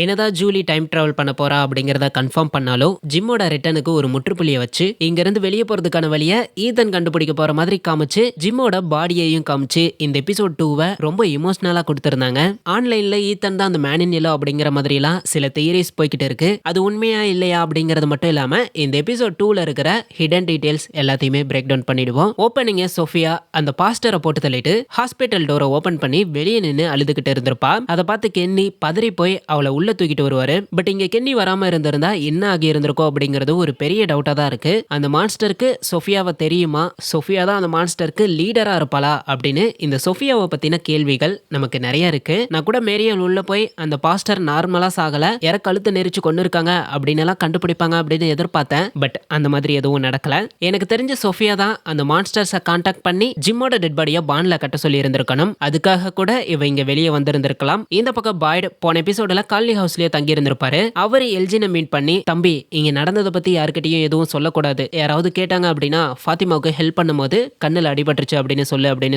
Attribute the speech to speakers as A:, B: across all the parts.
A: என்னதான் Julie time travel பண்ண போறா அப்படிங்கறத கன்ஃபார்ம் பண்ணாலும் ஜிம்மோட ரிட்டனுக்கு ஒரு முற்றுப்புள்ளியை வச்சு இங்க இருந்து வெளியே போறதுக்கான வழியை ஈதன் கண்டுபிடிக்க போற மாதிரி காமிச்சு ஜிம்மோட பாடியையும் காமிச்சு இந்த எபிசோட் 2 ரொம்ப இமோஷனலா கொடுத்திருந்தாங்க. ஆன்லைன்ல ஈதன் தான் அந்த மேன் இன் எல்லோ அப்படிங்கிற மாதிரி எல்லாம் சில தியரிஸ் போய்கிட்டு இருக்கு. அது உண்மையா இல்லையா அப்படிங்கறது மட்டும் இல்லாம இந்த எபிசோட் 2ல இருக்கிற ஹிடன் டீடைல்ஸ் எல்லாத்தையுமே பிரேக் டவுன் பண்ணிடுவோம். ஓப்பனிங்க சோஃபியா அந்த பாஸ்டரை போட்டு தள்ளிட்டு ஹாஸ்பிட்டல் டோரை ஓபன் பண்ணி வெளியே நின்று அழுதுகிட்டு இருந்திருப்பா. அதை பார்த்து கென்னி பதறி போய் அவளை உள்ள தூக்கிட்டு வருவாரு. பட் இங்க கென்னி வராம இருந்திருந்தா என்ன ஆகி இருந்திருக்கோ அப்படிங்கிறது ஒரு பெரிய டவுட்டா தான் இருக்கு. அந்த மான்ஸ்டருக்கு சோஃபியாவை தெரியுமா, சோஃபியா தான் அந்த மான்ஸ்டருக்கு லீடரா இருப்பாளா அப்படின்னு இந்த சோஃபியாவை பத்தின கேள்விகள் நமக்கு நிறைய இருக்கு. நான் கூட மேரியல் உள்ள போய் அந்த பாஸ்டர் நார்மலா சாகல, யார கழுத்து நெரிச்சு கொண்டு இருக்காங்க அப்படின்னு எல்லாம் கண்டுபிடிப்பாங்க அப்படின்னு எதிர்பார்த்தேன். பட் அந்த மாதிரி எதுவும் நடக்கல. எனக்கு தெரிஞ்ச சோஃபியா தான் அந்த மான்ஸ்டர்ஸை கான்டாக்ட் பண்ணி ஜிம்மோட டெட் பாடியை பான்ல கட்ட சொல்லி இருந்திருக்கணும். அதுக்காக கூட இவ இங்க வெளியே வந்திருந்திருக்கலாம். இந்த பக்கம் பாய்டு போன எபிசோட்ல காலி ஹவுஸ்லயே தங்கி இருந்திருப்பாரு. அவரு எல்ஜினை மீட் பண்ணி, தம்பி இங்க நடந்ததை பத்தி யாருக்கிட்டையும் எதுவும் சொல்லக்கூடாது, யாராவது கேட்டாங்க அப்படின்னா ஃபாத்திமாவுக்கு ஹெல்ப் பண்ணும்போது கண்ணுல அடிபட்டுருச்சு அப்படின்னு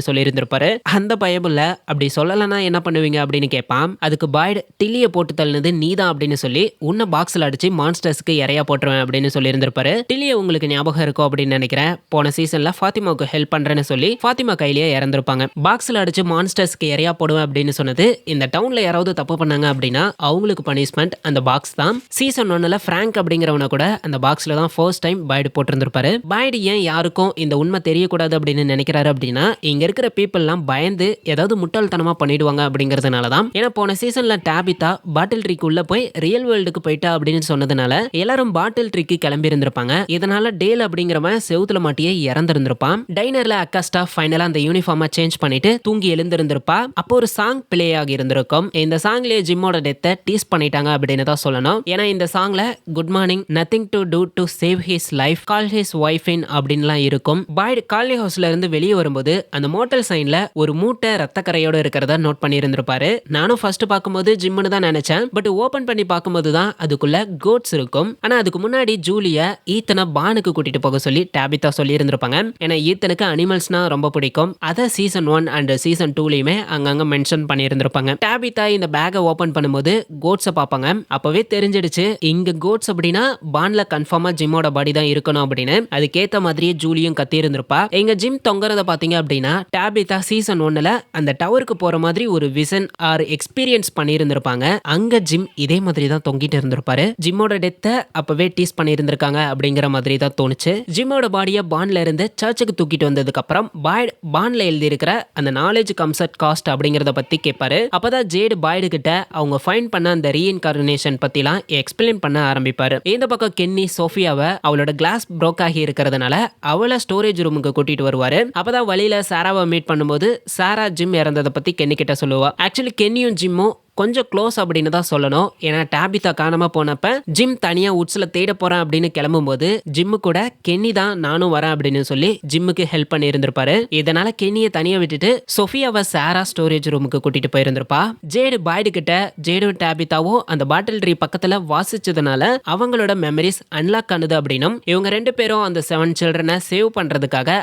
A: சொல்லி இருந்திருப்பாரு. அந்த பயபுள்ள அப்படி சொல்லலன்னா என்ன பண்ணுவீங்க அப்படின்னு கேட்பான். அதுக்கு பாய்டு டில்லியை போட்டு தள்ளினது நீதான் அப்படின்னு சொல்லி உன்னை பாக்ஸ்ல அடிச்சு மான்ஸ்டர்ஸ்க்கு இறையா போட்டுருவேன் அப்படின்னு சொல்லி இருந்திருப்பாரு. டில்லியை உங்களுக்கு ஞாபகம் இருக்கும் அப்படின்னு நினைக்கிறேன். போன சீசன்ல ஃபாத்திமாவுக்கு ஹெல்ப் பண்றேன்னு சொல்லி ஃபாத்திமா கையிலேயே இறந்திருப்பாங்க. பாக்ஸ்ல அடிச்சு மான்ஸ்டர்ஸ்க்கு இறையா போடுவேன் அப்படின்னு சொன்னது இந்த டவுன்ல யாராவது தப்பு பண்ணாங்க அப்படின்னா அவங்களுக்கு பனிஷ்மெண்ட் அந்த பாக்ஸ் தான். சீசன் 1ல பிராங்க் அப்படிங்கிறவன கூட அந்த பாக்ஸ்ல தான் ஃபர்ஸ்ட் டைம் பாய்டு போட்டிருந்திருப்பாரு. பாய்டு ஏன் யாருக்கும் இந்த உண்மை தெரியக்கூடாது அப்படின்னு நினைக்கிறாரு அப்படின்னா இங்க இருக்கிற பீப்புள்லாம் பயந்து ஏதாவது முட்டாள்தனமா பண்ணிடுவாங்க அப்படிங்கறதுனால தான். ஏன்னா போன சீசன்ல டாபிதா பாட்டில் ட்ரீக்கு உள்ள போய் ரியல் வேர்ல்டுக்கு போயிட்டா அப்படின்னு சொன்னதுனால எல்லாரும் பாட்டில் ட்ரீக்கு கிளம்பி இருந்திருப்பாங்க. இதனால டேல் அப்படிங்கிறவன் செவுத்துல மாட்டியே இறந்திருந்திருப்பான். டைனர்ல அக்காஸ்டா ஃபைனலா அந்த யூனிஃபார்மா சேஞ்ச் பண்ணிட்டு தூங்கி எழுந்திருந்திருப்பா. அப்போ ஒரு சாங் பிளே ஆகி இருந்திருக்கும். இந்த சாங்லயே ஜிம்மோட டெத்தை டீஸ் பண்ணிட்டாங்க அப்படின்னு தான் சொல்லணும். ஏன்னா இந்த சாங்ல good morning, nothing to do to save his life, call his wife in அப்படின்லாம் இருக்கும். பாய்டு காலி ஹவுஸ்ல இருந்து வெளியே வரும்போது அந்த மோட்டல் சைன்ல ஒரு மூட்டை ரத்த கரையோட இருக்கிறத நோட் பண்ணி இருந்திருப்பாரு. நானும் ஃபர்ஸ்ட் பார்க்கும்போது ஜிம்னு தான் நினைச்சேன். பட் ஓபன் பண்ணி பார்க்கும்போது தான் அதுக்குள்ள கோட்ஸ் இருக்கும். ஆனா அதுக்கு முன்னாடி ஜூலிய ஈத்தனை பானுக்கு கூட்டிட்டு போக சொல்லி டாபிதா சொல்லி இருந்திருப்பாங்க. ஏன்னா ஈத்தனுக்கு அனிமல்ஸ்னா ரொம்ப பிடிக்கும். அதை சீசன் 1 அண்ட் சீசன் 2லயுமே அங்கங்க மென்ஷன் பண்ணி இருந்திருப்பாங்க. டாபிதா இந்த பேக்கை ஓபன் பண்ணும்போது கோட்ஸை பார்ப்பாங்க. அப்பவே தெரிஞ்சிடுச்சு இங்க கோட்ஸ் அப்படின்னா பான்ல கன்ஃபார்மா ஜிம்மோட பாடி தான் இருக்கணும் அப்படின்னு. அதுக்கேத்த மாதிரியே ஜூலியும் கத்தி இருந்திருப்பா. எங்க ஜிம் தொங்குறத பாத்தீங்க அப்படின்னா டாபிதா சீசன் 1ல அந்த டவருக்கு போற மாதிரி ஒரு விசன் ஆர் எக்ஸ்பீரியன்ஸ் பண்ணி இருந்திருப்பாங்க. அங்க ஜிம் இதே மாதிரி தான் தொங்கிட்டு இருந்திருப்பாரு. ஜிம்மோட டெத்தை அப்பவே டீஸ் பண்ணி இருந்திருக்காங்க அப்படிங்கிற மாதிரி தான் தோணுச்சு. ஜிம்மோட பாடியை பான்ல இருந்து சர்ச்சுக்கு தூக்கிட்டு வந்ததுக்கு அப்புறம் பாய்டு பான்ல எழுதி இருக்கிற அந்த நாலேஜ் கம்ஸ் அட் காஸ்ட் அப்படிங்கறத பத்தி கேட்பாரு. அப்பதான் ஜேடு பாய்டு கிட்ட அவங்க ஃபைண்ட் பண்ண அந்த ரீஇன்கார்னேஷன் பத்திலாம் எக்ஸ்பிளைன் பண்ண ஆரம்பிப்பாரு. இந்த பக்கம் கென்னி சோஃபியாவை அவளோட கிளாஸ் ப்ரோக் ஆகி இருக்கிறதுனால அவளை ஸ்டோரேஜ் ரூமுக்கு கூட்டிட்டு வருவாரு. அப்பதான் வழியில சாராவை மீட் பண்ணும்போது சாரா ஜிம் இறந்ததை பத்தி கென்னி கிட்ட சொல்லுவா. ஆக்சுவலி கென்னியும் ஜிம்மும் கொஞ்சம் க்ளோஸ் அப்படின்னு தான் சொல்லணும். ஏன்னா டாபிதா காணாம போனப்ப ஜிம் தனியா உட்ஸ்ல தேட போறேன் அப்படின்னு கிளம்பும் போது ஜிம்மு கூட கென்னி தான் நானும் வரேன் அப்படின்னு சொல்லி ஜிம்முக்கு ஹெல்ப் பண்ணி இருந்திருப்பாரு. இதனால கென்னியை தனியா விட்டுட்டு சோஃபியாவை சாரா ஸ்டோரேஜ் ரூமுக்கு கூட்டிட்டு போயிருந்திருப்பா. ஜேடு பாய்டு கிட்ட ஜேடும் டாபிதாவும் அந்த பாட்டில் ட்ரீ பக்கத்துல வாசிச்சதுனால அவங்களோட மெமரிஸ் அன்லாக் ஆனது அப்படின்னும் இவங்க ரெண்டு பேரும் அந்த 7 சில்ட்ரனை சேவ் பண்றதுக்காக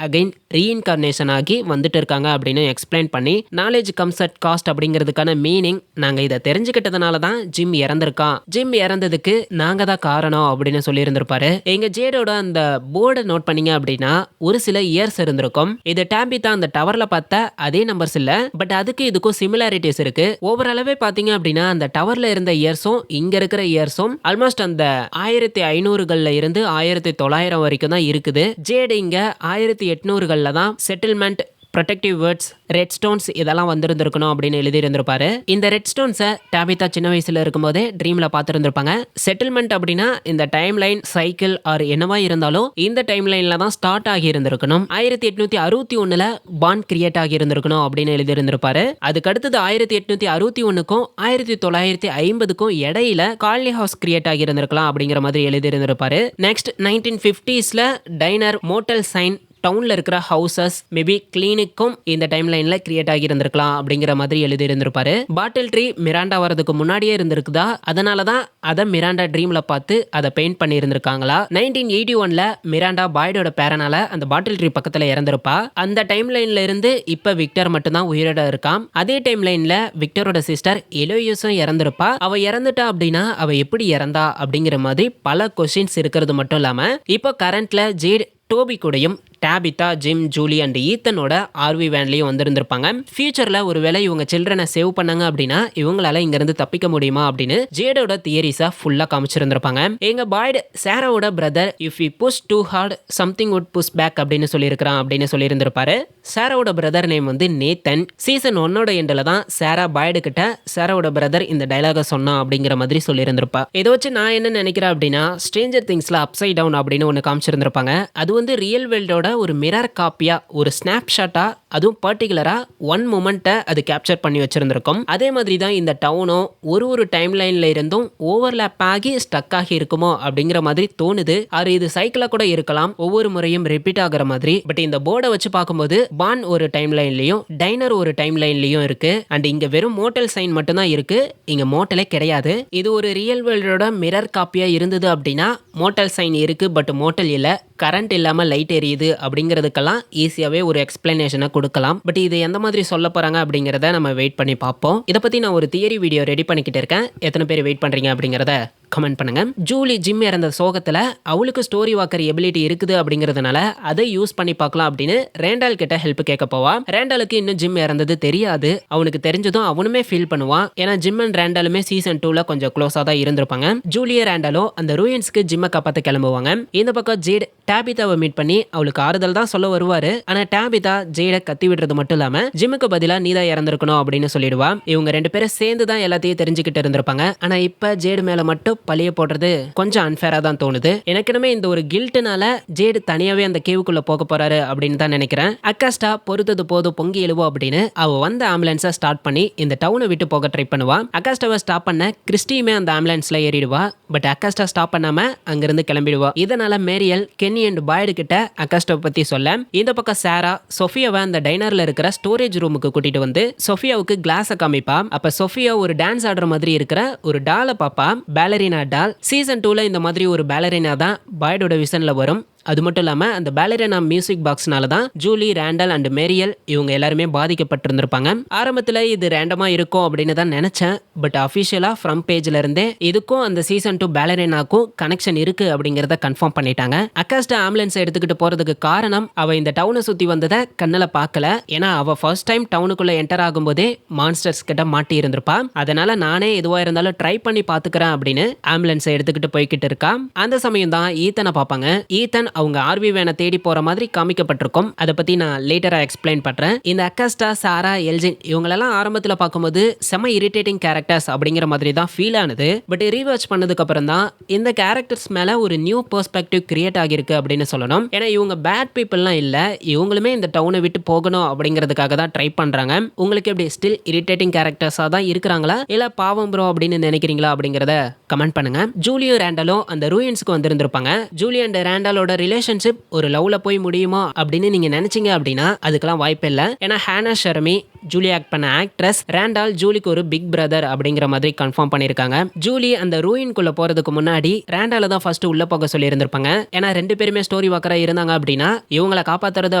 A: அகைன் ரீஇன்கார்னேஷன் ஆகி வந்துட்டு இருக்காங்க அப்படின்னு எக்ஸ்பிளைன் பண்ணி நாலேஜ் கம்ஸ் அட் காஸ்ட் அப்படிங்கிறதுக்கான மீனிங் நாங்க இதை தெரிஞ்சுக்கிட்டதுனால தான் ஜிம் இறந்திருக்கான், ஜிம் இறந்ததுக்கு நாங்க தான் காரணம் அப்படின்னு சொல்லி இருந்திருப்பாரு. எங்க ஜேடோட அந்த போர்டை நோட் பண்ணீங்க அப்படின்னா ஒரு சில இயர்ஸ் இருந்திருக்கும். இது டாபிதா அந்த டவர்ல பார்த்த அதே நம்பர்ஸ் இல்ல, பட் அதுக்கு இதுக்கும் சிமிலாரிட்டிஸ் இருக்கு. ஓவராலவே பாத்தீங்க அப்படின்னா அந்த டவர்ல இருந்த இயர்ஸும் இங்க இருக்கிற இயர்ஸும் ஆல்மோஸ்ட் அந்த 1500கள்ல இருந்து 1900 வரைக்கும் தான் இருக்குது. ஜேடு இங்க 1800கள்ல தான் settlement, protective words, red stones இதெல்லாம் வந்திருந்திருக்கணும் அப்படின்னு எழுதி இருந்திருப்பாரு. இந்த ரெட் ஸ்டோன்ஸை டாபிதா சின்ன வயசுல இருக்கும்போதே ட்ரீம்ல பார்த்துருந்துருப்பாங்க. செட்டில்மெண்ட் அப்படின்னா இந்த டைம் லைன் சைக்கிள் ஆர் என்னவா இருந்தாலும் இந்த டைம் லைன்ல தான் ஸ்டார்ட் ஆகி இருந்திருக்கணும். 1861ல பாண்ட் கிரியேட் ஆகி இருந்திருக்கணும் அப்படின்னு எழுதி இருந்திருப்பாரு. அதுக்கு அடுத்தது 1861க்கும் 1950க்கும் இடையில காலனி ஹவுஸ் கிரியேட் ஆகி இருந்திருக்கலாம் அப்படிங்கிற மாதிரி எழுதி இருந்திருப்பாரு. நெக்ஸ்ட் 1950ஸ்ல டைனர், மோட்டல் சைன், டவுன்ல இருக்கிற ஹவுசஸ் மேபி கிளினிக்கும் இந்த டைம் லைன்ல கிரியேட் ஆகி இருந்திருக்கலாம் அப்படிங்கிற மாதிரி எழுதி இருந்திருப்பாரு. பாட்டில் ட்ரீ மிராண்டா வரதுக்கு முன்னாடியே இருந்திருக்குதா, அதனாலதான் அதை மிராண்டா ட்ரீம்ல பார்த்து அதை பெயிண்ட் பண்ணி இருந்திருக்காங்களா? 1981ல மிராண்டா பாய்டோட பேரனால அந்த பாட்டில் ட்ரீ பக்கத்துல இறந்திருப்பா. அந்த டைம் லைன்ல இருந்து இப்ப விக்டர் மட்டும் தான் உயிரோட இருக்கான். அதே டைம் லைன்ல விக்டரோட சிஸ்டர் எலோயிஸும் இறந்திருப்பா. அவ இறந்துட்டா அப்படின்னா அவ எப்படி இறந்தா அப்படிங்கிற மாதிரி பல கொஸ்டின்ஸ் இருக்கிறது மட்டும் இல்லாம இப்போ கரண்ட்ல ஜேட் டோபி கூடயும் டாபிதா, ஜிம், ஜூலி அண்ட் ஈத்தனோட ஆர்வி வேன்லயும் வந்திருந்திருப்பாங்க. ஃபியூச்சர்ல ஒருவேளை இவங்க சில்ட்ரனை சேவ் பண்ணாங்க அப்படின்னா இவங்களால இங்க இருந்து தப்பிக்க முடியுமா அப்படின்னு ஜேடோட தியரிஸா ஃபுல்லா காமிச்சிருந்திருப்பாங்க. எங்க பாய்டு சாராவோட brother if you push too hard something would push back அப்படின்னு சொல்லியிருக்கிறான் அப்படின்னு சொல்லியிருந்திருப்பாரு. சாராவோட பிரதர் நேம் வந்து நேத்தன். சீசன் 1ஓட எண்டில் தான் சாரா பாய்டு கிட்ட சாராவோட பிரதர் இந்த டைலாக சொன்னா அப்படிங்கிற மாதிரி சொல்லியிருந்திருப்பா. இதை வச்சு நான் என்ன நினைக்கிறேன் அப்படின்னா ஸ்ட்ரேஞ்சர் திங்ஸ்ல அப்சைட் டவுன் அப்படின்னு ஒன்று காமிச்சிருந்திருப்பாங்க. அது வந்து ரியல் வேர்ல்டோட ஒரு மிரர் காப்பியா, ஒரு ஸ்னாப்ஷாட்டா, அதுவும் பர்டிகுலரா ஒன் மூமெண்ட்டை அது கேப்சர் பண்ணி வச்சிருந்திருக்கும். அதே மாதிரி தான் இந்த டவுனும் ஒரு டைம் லைன்ல இருந்தும் ஓவர்லேப் ஆகி ஸ்டக் ஆகி இருக்குமோ அப்படிங்கிற மாதிரி தோணுது. அது இது சைக்கிளா கூட இருக்கலாம், ஒவ்வொரு முறையும் ரிப்பீட் ஆகிற மாதிரி. பட் இந்த போர்டை வச்சு பார்க்கும்போது பான் ஒரு டைம் லைன்லயும் டைனர் ஒரு டைம் லைன்லயும் இருக்கு. அண்ட் இங்க வெறும் மோட்டல் சைன் மட்டும் தான் இருக்கு, இங்க மோட்டலே கிடையாது. இது ஒரு ரியல் வேர்ல்டோட மிரர் காப்பியா இருந்தது அப்படின்னா மோட்டல் சைன் இருக்கு பட் மோட்டல் இல்ல, கரண்ட் இல்லாம லைட் எரியுது அப்படிங்கிறதுக்கெல்லாம் ஈஸியாவே ஒரு எக்ஸ்பிளனேஷனை கொடுக்கலாம். பட் இது எந்த மாதிரி சொல்ல போறாங்க அப்படிங்கிறத நம்ம வெயிட் பண்ணி பார்ப்போம். இதை பத்தி நான் ஒரு தியரி வீடியோ ரெடி பண்ணிக்கிட்டு இருக்கேன். எத்தனை பேர் வெயிட் பண்றீங்க அப்படிங்கிறத கமெண்ட் பண்ணுங்க. ஜூலி ஜிம் இறந்த சோகத்துல அவளுக்கு ஸ்டோரி வாக்கர் எபிலிட்டி இருக்குது அப்படிங்கிறதுனால அதை யூஸ் பண்ணி பார்க்கலாம் அப்படின்னு ரேண்டால் கிட்ட ஹெல்ப் கேட்க போவா. ரேண்டாலுக்கு இன்னும் ஜிம் இறந்தது தெரியாது. அவனுக்கு தெரிஞ்சதும் அவனுமே ஃபீல் பண்ணுவான். ஏன்னா ஜிம் அண்ட் ரேண்டாலுமே சீசன் 2ல கொஞ்சம் க்ளோஸா தான் இருந்திருப்பாங்க. ஜூலிய ரேண்டாலோ அந்த ரூயின்ஸ்க்கு ஜிம்மை காப்பாத்த கிளம்புவாங்க. இந்த பக்கம் ஜேட் டாபிதாவை மீட் பண்ணி அவளுக்கு ஆறுதல் தான் சொல்ல வருவாரு. ஆனா டாபிதா ஜேட கத்தி விடுறது மட்டும் இல்லாம ஜிம்முக்கு பதிலா நீதான் இறந்திருக்கணும் அப்படின்னு சொல்லிடுவா. இவங்க ரெண்டு பேரும் சேர்ந்து தான் எல்லாத்தையும் தெரிஞ்சுக்கிட்டு இருந்திருப்பாங்க. ஆனா இப்ப ஜேடு மேல மட்டும் பழிய போடுறது கொஞ்சம் அன்ஃபேரா தான் தோணுது. எனக்குமே இந்த ஒரு கில்ட்னால ஜேடு தனியாவே அந்த கேவுக்குள்ள போக போறாரு அப்படின்னு தான் நினைக்கிறேன். அக்காஸ்டா பொறுத்தது போதும் பொங்கி எழுவோம் அப்படின்னு அவ வந்த ஆம்புலன்ஸை ஸ்டார்ட் பண்ணி இந்த டவுனை விட்டு போக ட்ரை பண்ணுவா. அக்காஸ்டாவை ஸ்டாப் பண்ண கிறிஸ்டியுமே அந்த ஆம்புலன்ஸ்ல ஏறிடுவா. பட் அக்காஸ்டா ஸ்டாப் பண்ணாம அங்கிருந்து கிளம்பிடுவா. இதனால மேரியல் கென்னி அண்ட் பாய்டு கிட்ட அக்காஸ்டாவை பத்தி சொல்ல, இந்த பக்கம் சாரா சோஃபியாவை அந்த டைனர்ல இருக்கிற ஸ்டோரேஜ் ரூமுக்கு கூட்டிட்டு வந்து சோஃபியாவுக்கு கிளாஸை காமிப்பா. அப்ப சோஃபியா ஒரு டான்ஸ் ஆடுற மாதிரி இருக்கிற ஒரு டாலை பாப்பா, பேலரினா டால். சீசன் 2ல இந்த மாதிரி ஒரு பேலரினா தான் பாய்டோட விசன்ல வரும். அது மட்டும் இல்லாம அந்த பேலரினா மியூசிக் பாக்ஸ்னால தான் ஜூலி, ரேண்டல் அண்ட் மேரியல் இவங்க எல்லாருமே பாதிக்கப்பட்டிருந்திருப்பாங்க. ஆரம்பத்துல இது ரேண்டமா இருக்கும் அப்படின்னு தான் நினைச்சேன். பட் அபிஷியலா ஃப்ரம் பேஜ்ல இருந்தே இதுக்கும் அந்த சீசன் 2 பேலரினாக்கும் கனெக்ஷன் இருக்கு அப்படிங்கறத கன்ஃபார்ம் பண்ணிட்டாங்க. அக்காஸ்டா ஆம்புலன்ஸ் எடுத்துக்கிட்டு போறதுக்கு காரணம் அவ இந்த டவுனை சுத்தி வந்ததை கண்ணல பார்க்கல. ஏன்னா அவ ஃபர்ஸ்ட் டைம் டவுனுக்குள்ள என்டர் ஆகும்போதே மான்ஸ்டர்ஸ் கிட்ட மாட்டி இருந்திருப்பா. அதனால நானே எதுவா இருந்தாலும் ட்ரை பண்ணி பாத்துக்கிறேன் அப்படின்னு ஆம்புலன்ஸ் எடுத்துக்கிட்டு போய்கிட்டு இருக்கா. அந்த சமயம் தான் ஈத்தனை பார்ப்பாங்க. ஈத்தன் அவங்க ஆர்வி வேனை தேடி போற மாதிரி காமிக்கப்பட்டிருக்கும். அதை பத்தி நான் லேட்டரா எக்ஸ்பிளைன் பண்றேன். இந்த அக்காஸ்டா, சாரா, எல்ஜின் இவங்களெல்லாம் ஆரம்பத்தில் பார்க்கும்போது செம இரிட்டேட்டிங் கேரக்டர்ஸ் அப்படிங்கிற மாதிரி தான் ஃபீல் ஆனது. பட் ரீவாட்ச் பண்ணதுக்கு அப்புறம் தான் இந்த கேரக்டர்ஸ் மேல ஒரு நியூ பெர்ஸ்பெக்டிவ் கிரியேட் ஆகிருக்கு அப்படின்னு சொல்லணும். ஏன்னா இவங்க பேட் பீப்புள்லாம் இல்ல, இவங்களுமே இந்த டவுனை விட்டு போகணும் அப்படிங்கிறதுக்காக தான் ட்ரை பண்றாங்க. உங்களுக்கு எப்படி ஸ்டில் இரிட்டேட்டிங் கேரக்டர்ஸா தான் இருக்கிறாங்களா இல்ல பாவம் ப்ரோ அப்படின்னு நினைக்கிறீங்களா அப்படிங்கறத கமெண்ட் பண்ணுங்க. ஜூலியோ ரேண்டலும் அந்த ரூயின்ஸ்க்கு வந்திருந்திருப்பாங்க. ஜூலி அண்ட் ரேண்டலோட ரிலேஷன்ஷிப் ஒரு லவ்ல போய் முடியுமா அப்படின்னு நீங்க நினைச்சீங்க அப்படின்னா அதுக்கெல்லாம் வாய்ப்பு இல்லை. ஏன்னா ஹானா ஷெரமி ஜூலி ஆக்ட் பண்ண ஆக்ட்ரஸ், ரேண்டால் ஜூலிக்கு ஒரு பிக் பிரதர் அப்படிங்கிற மாதிரி கன்ஃபார்ம் பண்ணிருக்காங்க. ஜூலி அந்த ரூயின்குள்ள போறதுக்கு முன்னாடி ரேண்டால தான் ஃபர்ஸ்ட் உள்ள போக சொல்லி இருந்திருப்பாங்க. ஏன்னா ரெண்டு பேருமே ஸ்டோரி வாக்கரா இருந்தாங்க அப்படின்னா இவங்களை காப்பாத்துறது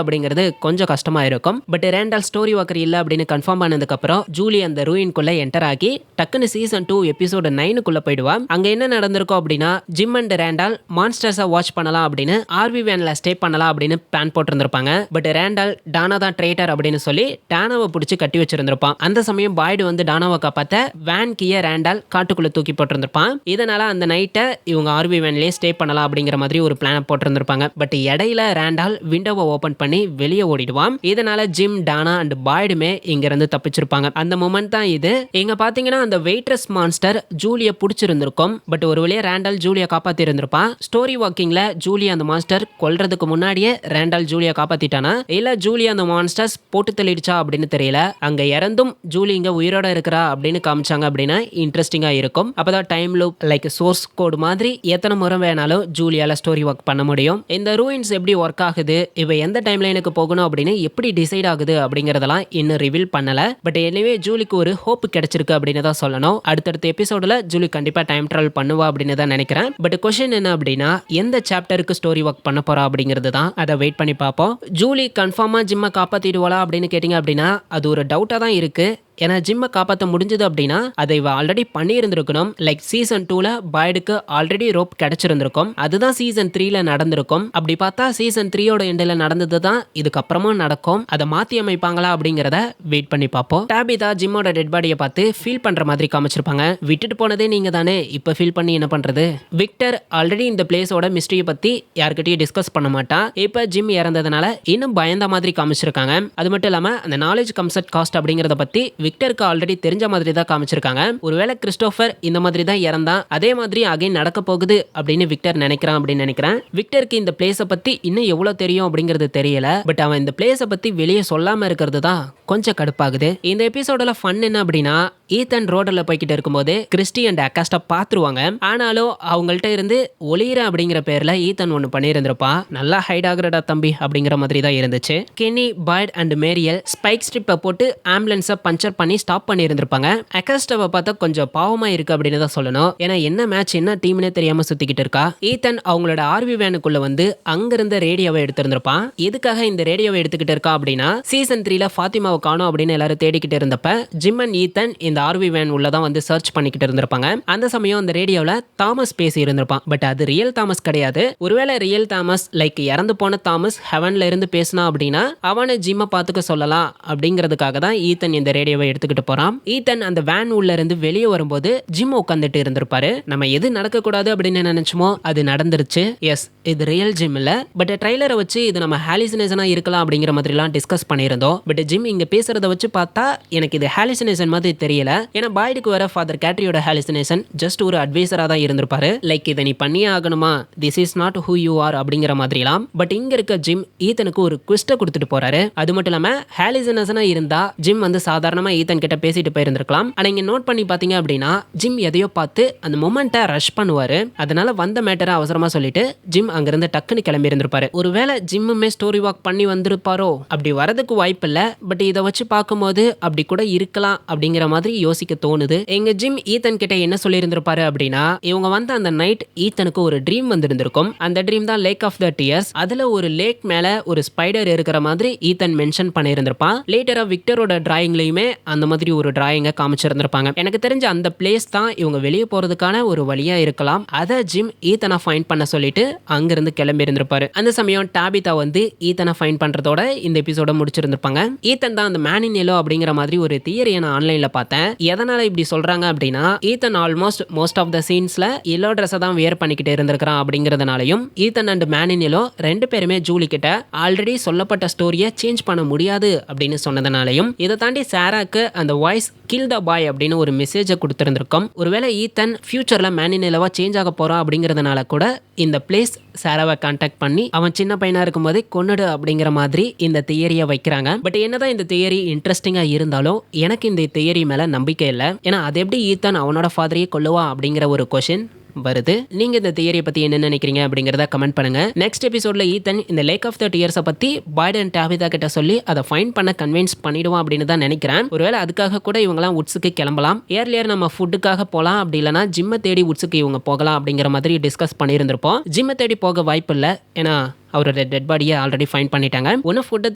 A: அப்படிங்கிறது கொஞ்சம் கஷ்டமா இருக்கும். பட் ரேண்டால் ஸ்டோரி வாக்கர் இல்ல அப்படின்னு கன்ஃபார்ம் பண்ணதுக்கு அப்புறம் ஜூலி அந்த ரூயின்குள்ள என்டர் ஆகி டக்குன்னு சீசன் 2 எபிசோட் 9க்குள்ள போயிடுவா. அங்க என்ன நடந்திருக்கும் அப்படின்னா ஜிம் அண்ட் ரேண்டால் மான்ஸ்டர்ஸை வாட்ச் பண்ணலாம் அப்படின்னு ஆர்வி வேன்ல ஸ்டே பண்ணலாம் அப்படின்னு பிளான் போட்டிருந்திருப்பாங்க. பட் ரேண்டால் டானா தான் ட்ரேட்டர் அப்படின்னு சொல்லி டானாவை பிடிச்சி கட்டி வச்சிருந்திருப்பான். அந்த சமயம் பாய்டு வந்து டானாவை காப்பாத்த வேன் கீய ரேண்டால் காட்டுக்குள்ள தூக்கி போட்டிருந்திருப்பான். இதனால அந்த நைட்டை இவங்க ஆர்வி வேன்லயே ஸ்டே பண்ணலாம் அப்படிங்கிற மாதிரி ஒரு பிளான் போட்டிருந்திருப்பாங்க. பட் இடையில ரேண்டால் விண்டோவை ஓபன் பண்ணி வெளியே ஓடிடுவான். இதனால ஜிம், டானா அண்ட் பாய்டுமே இங்க இருந்து தப்பிச்சிருப்பாங்க. அந்த மொமெண்ட் தான் இது. இங்க பாத்தீங்கன்னா அந்த வெயிட்ரஸ் மான்ஸ்டர் ஜூலிய பிடிச்சிருந்திருக்கும். பட் ஒரு வழியா ரேண்டால் ஜூலிய காப்பாத்தி இருந்திருப்பான். ஸ்டோரி வாக்கிங்ல ஜூலி அந்த மான்ஸ்டர் கொல்றதுக்கு முன்னாடியே ரேண்டால் ஜூலியா காப்பாத்திட்டானா இல்ல ஜூலியா அந்த மான்ஸ்டர்ஸ் போட்டு தள்ளிடுச்சா அப்படின்னு தெரியல. அங்க இறந்தும் ஜூலி இங்க உயிரோட இருக்கிறா அப்படின்னு காமிச்சாங்க அப்படின்னா இன்ட்ரெஸ்டிங்கா இருக்கும். அப்பதான் time loop like source code மாதிரி எத்தனை முறை வேணாலும் ஜூலியால ஸ்டோரி ஒர்க் பண்ண முடியும். இந்த ரூயின்ஸ் எப்படி ஒர்க் ஆகுது, இவ எந்த டைம் லைனுக்கு போகணும் அப்படின்னு எப்படி டிசைட் ஆகுது அப்படிங்கறதெல்லாம் இன்னும் ரிவீல் பண்ணல. பட் எனிவே ஜூலிக்கு ஒரு ஹோப் கிடைச்சிருக்கு அப்படின்னு தான் சொல்லணும். அடுத்தடுத்த எபிசோட்ல ஜூலி கண்டிப்பா டைம் டிராவல் பண்ணுவா அப்படின்னு தான் நினைக்கிறேன். பட் கொஸ்டின் என்ன அப்படின்னா எந்த சாப்டருக்கு ஸ்டோரி ஒர்க் பண்ண போறா அப்படிங்கிறது தான். அதை வெயிட் பண்ணி பார்ப்போம். ஜூலி கன்ஃபார்மா ஜிம்மை காப்பாத்திடுவாளா அப்படின்னு கேட்டீங்க அப்படின்னா அது ஒரு டவுட்டா தான் இருக்கு. ஏன்னா ஜிம்மை காப்பாற்ற முடிஞ்சது அப்படின்னா அதை இவ ஆல்ரெடி பண்ணியிருந்திருக்கணும். லைக் சீசன் 2ல பாய்டுக்கு ஆல்ரெடி ரோப் கிடைச்சிருந்திருக்கும். அதுதான் சீசன் 3ல நடந்திருக்கும். அப்படி பார்த்தா சீசன் 3யோட எண்டில் நடந்தது தான் இதுக்கப்புறமும் நடக்கும். அதை மாற்றி அமைப்பாங்களா அப்படிங்கிறத வெயிட் பண்ணி பார்ப்போம். டாபிதா ஜிம்மோட டெட் பாடியை பார்த்து ஃபீல் பண்ற மாதிரி காமிச்சிருப்பாங்க. விட்டுட்டு போனதே நீங்க தானே, இப்போ ஃபீல் பண்ணி என்ன பண்றது. விக்டர் ஆல்ரெடி இந்த பிளேஸோட மிஸ்ட்ரியை பத்தி யார்கிட்டயும் டிஸ்கஸ் பண்ண மாட்டான். இப்போ ஜிம் இறந்ததுனால இன்னும் பயந்த மாதிரி காமிச்சிருக்காங்க. அது மட்டும் இல்லாம அந்த நாலேஜ் கம்ஸ் அட் காஸ்ட் அப்படிங்கறத பத்தி விக்டருக்கு ஆல்ரெடி தெரிஞ்ச மாதிரி தான் காமிச்சிருக்காங்க. ஒருவேளை கிறிஸ்டோபர் இந்த மாதிரி தான் இறந்தான், அதே மாதிரி அகைன் நடக்க போகுது அப்படின்னு விக்டர் நினைக்கிறான் அப்படின்னு நினைக்கிறேன். விக்டருக்கு இந்த பிளேஸை பத்தி இன்னும் எவ்வளவு தெரியும் அப்படிங்கிறது தெரியல. பட் அவன் இந்த பிளேஸை பத்தி வெளியே சொல்லாம இருக்கிறது தான் கொஞ்சம் கடுப்பாகுது. இந்த எபிசோட்ல ஃபன் என்ன அப்படின்னா ஈத்தன் ரோட்ல போய்கிட்டு இருக்கும்போது கிறிஸ்டி அண்ட் அகாஸ்டா பாத்துருவாங்க. ஆனாலும் அவங்கள்ட்ட இருந்து ஒளிர அப்படிங்கிற பேர்ல ஈத்தன் ஒன்னு பண்ணியிருந்திருப்பான். நல்லா ஹைட் ஆகுறடா தம்பி அப்படிங்கிற மாதிரி தான் இருந்துச்சு. கென்னி, பாய்ட் அண்ட் மேரியல் ஸ்பைக் ஸ்ட்ரிப்பை போட்டு ஆம்புலன்ஸை பஞ்சர் பண்ணி ஸ்டாப் பண்ணி இருந்திருப்பாங்க. அகாஸ்டாவை பார்த்தா கொஞ்சம் பாவமா இருக்கு அப்படின்னு தான் சொல்லணும். ஏன்னா என்ன மேட்ச் என்ன டீம்னே தெரியாம சுத்திக்கிட்டு இருக்கா. ஈத்தன் அவங்களோட ஆர்வி வேனுக்குள்ள வந்து அங்கிருந்த ரேடியோவை எடுத்திருந்திருப்பான். எதுக்காக இந்த ரேடியோவை எடுத்துக்கிட்டு இருக்கா அப்படின்னா சீசன் 3ல ஃபாத்திமாவை காணோம் அப்படின்னு எல்லாரும் தேடிக்கிட்டு இருந்தப்ப ஜிம் அண்ட் ஈத்தன் இந்த ஆர்வி வேன் உள்ளதான் வந்து சர்ச் பண்ணிக்கிட்டு இருந்திருப்பாங்க. அந்த சமயம் அந்த ரேடியோல தாமஸ் பேசி இருந்திருப்பான். பட் அது ரியல் தாமஸ் கிடையாது. ஒருவேளை ரியல் தாமஸ் லைக் இறந்து போன தாமஸ் ஹெவன்ல இருந்து பேசினா அப்படின்னா அவனை ஜிம்மை பார்த்துக்க சொல்லலாம் அப்படிங்கிறதுக்காக தான் ஈத்தன் இந்த ரேடியோவை எடுத்துக்கிட்டு போறான். ஈத்தன் அந்த வேன் உள்ள இருந்து வெளியே வரும்போது ஜிம் உட்காந்துட்டு இருந்திருப்பாரு. நம்ம எது நடக்க கூடாது அப்படின்னு நினைச்சோமோ அது நடந்துருச்சு. எஸ், இது ரியல் ஜிம் இல்ல. பட் ட்ரைலரை வச்சு இது நம்ம ஹாலிசினேஷனா இருக்கலாம் அப்படிங்கிற மாதிரி எல்லாம் டிஸ்கஸ் பண்ணியிருந்தோம். பட் ஜிம் இங்க பேசுறத வச்சு பார்த்தா எனக்கு இது ஹாலிசினேஷன் மாதிரி தெரியல. ஏன்னா பாய்டுக்கு வர ஃபாதர் கேட்ரியோட ஹாலிசினேஷன் ஜஸ்ட் ஒரு அட்வைசரா தான் இருந்திருப்பாரு. லைக் இதை நீ பண்ணியே ஆகணுமா, this is not who you are அப்படிங்கிற மாதிரிலாம். பட் இங்க இருக்க ஜிம் ஈத்தனுக்கு ஒரு ட்விஸ்ட கொடுத்துட்டு போறாரு. அது மட்டும் இல்லாம ஹாலிசினேஷனா இருந்தா ஜிம் வந்து சாதாரணமா ஈத்தன் கிட்ட பேசிட்டு போயிருந்திருக்கலாம். ஆனா இங்க நோட் பண்ணி பாத்தீங்க அப்படின்னா ஜிம் எதையோ பார்த்து அந்த மொமெண்ட்டை ரஷ் பண்ணுவாரு. அதனால வந்த மேட்டரை அவசரமா சொல்லிட்டு ஜிம் அங்கிருந்து டக்குன்னு கிளம்பி இருந்திருப்பாரு. ஒருவேளை ஜிம்முமே ஸ்டோரி வாக் பண்ணி வந்திருப்பாரோ, அப்படி வரதுக்கு வாய்ப்பு இல்ல. பட் இதை வச்சு பார்க்கும்போது அப்படி கூட இருக்கலாம் அப்படிங்கிற மாதிரி யோசிக்க தோணுது. எங்க ஜிம் ஈத்தன் கிட்ட என்ன சொல்லி இருந்திருப்பாரு அப்படின்னா இவங்க வந்த அந்த நைட் ஈத்தனுக்கு ஒரு ட்ரீம் வந்திருந்திருக்கும். அந்த ட்ரீம் தான் லேக் ஆஃப் த டியர்ஸ். அதுல ஒரு லேக் மேல ஒரு ஸ்பைடர் இருக்கிற மாதிரி ஈத்தன் மென்ஷன் பண்ணியிருந்திருப்பான். லேட்டரா விக்டரோட டிராயிங்லயுமே அந்த மாதிரி ஒரு டிராயிங்க காமிச்சிருந்திருப்பாங்க. எனக்கு தெரிஞ்ச அந்த பிளேஸ் தான் இவங்க வெளியே போறதுக்கான ஒரு வழியா இருக்கலாம். அதை ஜிம் ஈத்தனை ஃபைண்ட் பண்ண சொல்லிட்டு அங்கிருந்து கிளம்பி இருந்திருப்பாரு. அந்த சமயம் டாபிதா வந்து ஈத்தனை ஃபைண்ட் பண்றதோட இந்த எபிசோட முடிச்சிருந்திருப்பாங்க. ஈத்தன் தான் அந்த மேன் இன் எல்லோ அப்படிங்கிற மாதிரி ஒரு தியரியை நான் ஆன்லைன்ல பார்த்தேன். எதனால இப்படி சொல்றாங்க அப்படின்னா Ethan almost most of the சீன்ஸ்ல எல்லோ ட்ரெஸ் தான் வியர் பண்ணிக்கிட்டு இருந்திருக்கான் அப்படிங்கறதுனாலையும் Ethan and man in yellow ரெண்டு பேருமே ஜூலி கிட்ட ஆல்ரெடி சொல்லப்பட்ட ஸ்டோரியை சேஞ்ச் பண்ண முடியாது அப்படின்னு சொன்னதுனாலையும் இதை தாண்டி சாராக்கு அந்த வாய்ஸ் கில் த பாய் அப்படின்னு ஒரு மெசேஜை கொடுத்திருந்திருக்கும். ஒருவேளை ஈத்தன் ஃபியூச்சர்ல மேன் இன் எல்லோவா சேஞ்ச் ஆக போறான் அப்படிங்கறதுனால கூட இந்த பிளேஸ் சாராவை கான்டாக்ட் பண்ணி அவன் சின்ன பையனா இருக்கும் போதே கொன்னுடு அப்படிங்கிற மாதிரி இந்த தியரியை வைக்கிறாங்க. பட் என்னதான் இந்த தியரி இன்ட்ரெஸ்டிங்கா இருந்தாலும் எனக்கு இந்த தியரி மேல நம்பிக்கை இல்லை. ஏன்னா அது எப்படி ஈத்தன் அவனோட ஃபாதரையே கொல்லுவா அப்படிங்கிற ஒரு கொஸ்டின் வருது. நீங்க இந்த தியரியை பத்தி என்ன நினைக்கிறீங்க அப்படிங்கறத கமெண்ட் பண்ணுங்க. நெக்ஸ்ட் எபிசோட்ல ஈத்தன் இந்த லேக் ஆஃப் த டியர்ஸை பத்தி பாய்ட் அண்ட் டாபிதா கிட்ட சொல்லி அதை ஃபைண்ட் பண்ண கன்வின்ஸ் பண்ணிடுவான் அப்படின்னு தான் நினைக்கிறேன். ஒருவேளை அதுக்காக கூட இவங்கலாம் உட்ஸுக்கு கிளம்பலாம். ஏர்லியர் நம்ம ஃபுட்டுக்காக போகலாம், அப்படி இல்லைனா ஜிம்மை தேடி உட்ஸுக்கு இவங்க போகலாம் அப்படிங்கிற மாதிரி டிஸ்கஸ் பண்ணியிருந்திருப்போம். ஜிம்மை தேடி போக வாய்ப்பு இல்லை. ஏன்னா அவரோட டெட் பாடியை ஆல்ரெடி ஃபைண்ட் பண்ணிட்டாங்க. ஒன்று ஃபுட்டை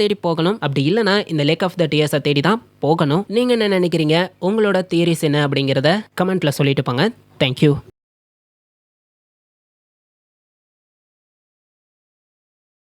A: தேடி போகணும், அப்படி இல்லைனா இந்த லேக் ஆஃப் த டியர்ஸை தேடி தான் போகணும். நீங்க என்ன நினைக்கிறீங்க? உங்களோட தியரிஸ் என்ன அப்படிங்கிறத கமெண்ட்ல சொல்லிட்டு போங்க. தேங்க்யூ.